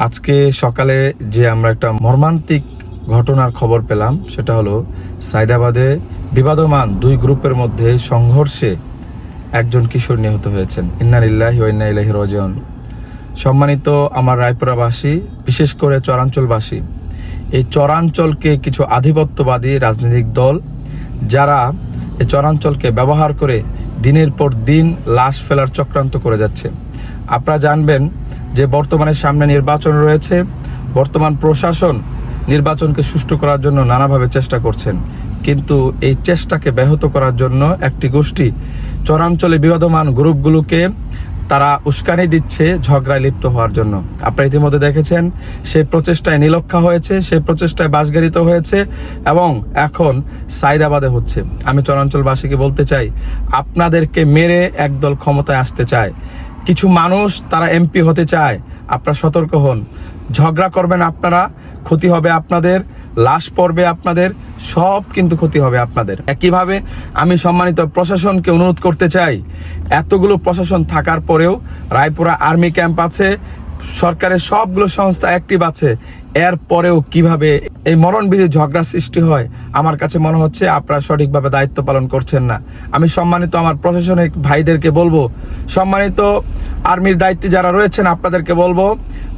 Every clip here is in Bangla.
আজকে সকালে যে আমরা একটা মর্মান্তিক ঘটনার খবর পেলাম সেটা হলো সাইদাবাদে বিবাদমান দুই গ্রুপের মধ্যে সংঘর্ষে একজন কিশোর নিহত হয়েছেন। ইন্না লিল্লাহি ওয়া ইন্না ইলাইহি রাজিউন। সম্মানিত আমার রায়পুরাবাসী, বিশেষ করে চরাঞ্চলবাসী, এই চরাঞ্চলকে কিছু আধিপত্যবাদী রাজনৈতিক দল যারা এই চরাঞ্চলকে ব্যবহার করে দিনের পর দিন লাশ ফেলার চক্রান্ত করে যাচ্ছে। আপনারা জানবেন যে বর্তমানে সামনে নির্বাচন রয়েছে। বর্তমান প্রশাসন নির্বাচনকে সুষ্ঠু করার জন্য নানাভাবে চেষ্টা করছেন, কিন্তু এই চেষ্টাকে ব্যাহত করার জন্য একটি গোষ্ঠী চরাঞ্চলে বিবাদমান গ্রুপগুলোকে তারা উস্কানি দিচ্ছে ঝগড়ায় লিপ্ত হওয়ার জন্য। আপনারা ইতিমধ্যে দেখেছেন সেই প্রচেষ্টায় নীলক্ষা হয়েছে, সেই প্রচেষ্টায় বাসগাড়িত হয়েছে এবং এখন সাইদাবাদে হচ্ছে। আমি চরাঞ্চলবাসীকে বলতে চাই, আপনাদেরকে মেরে একদল ক্ষমতায় আসতে চায়, কিছু মানুষ তারা এমপি হতে চায়। আপনারা সতর্ক হন। ঝগড়া করবেন আপনারা, ক্ষতি হবে আপনাদের, লাশ পড়বে আপনাদের, সব কিন্তু ক্ষতি হবে আপনাদের। একইভাবে আমি সম্মানিত প্রশাসনকে অনুরোধ করতে চাই, এতগুলো প্রশাসন থাকার পরেও রায়পুরা আর্মি ক্যাম্প আছে, সরকারের সবগুলো সংস্থা অ্যাক্টিভ আছে, এর পরেও কিভাবে এই মরণবিধি ঝগড়া সৃষ্টি হয়, আমার কাছে মনে হচ্ছে আপনারা সঠিকভাবে দায়িত্ব পালন করছেন না। আমি সম্মানিত আমার প্রশাসনিক ভাইদেরকে বলবো, সম্মানিত আর্মির দায়িত্বে যারা রয়েছেন আপনাদেরকে বলবো,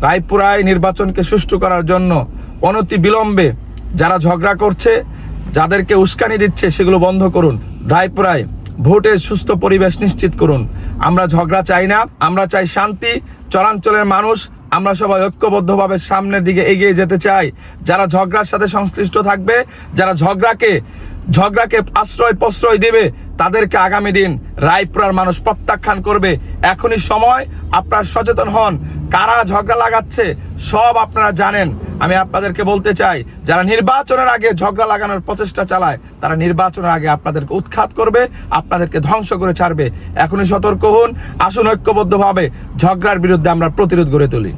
রায়পুরায় নির্বাচনকে সুষ্ঠু করার জন্য অনতি বিলম্বে যারা ঝগড়া করছে, যাদেরকে উস্কানি দিচ্ছে, সেগুলো বন্ধ করুন। রায়পুরায় ভোটের সুস্থ পরিবেশ নিশ্চিত করুন। আমরা ঝগড়া চাই না, আমরা চাই শান্তি। চরাঞ্চলের মানুষ আমরা সবাই ঐক্যবদ্ধভাবে সামনের দিকে এগিয়ে যেতে চাই। যারা ঝগড়ার সাথে সংশ্লিষ্ট থাকবে, যারা ঝগড়াকে আশ্রয় প্রশ্রয় দেবে, তাদেরকে আগামী দিন রায়পুরার মানুষ প্রত্যাখ্যান করবে। এখনই সময়, আপনারা সচেতন হন। কারা ঝগড়া লাগাচ্ছে সব আপনারা জানেন। আমি আপনাদেরকে বলতে চাই, যারা নির্বাচনের আগে ঝগড়া লাগানোর প্রচেষ্টা চালায়, তারা নির্বাচনের আগে আপনাদেরকে উৎখাত করবে, আপনাদেরকে ধ্বংস করে ছাড়বে। এখনই সতর্ক হন। আসুন ঐক্যবদ্ধভাবে ঝগড়ার বিরুদ্ধে আমরা প্রতিরোধ গড়ে তুলি।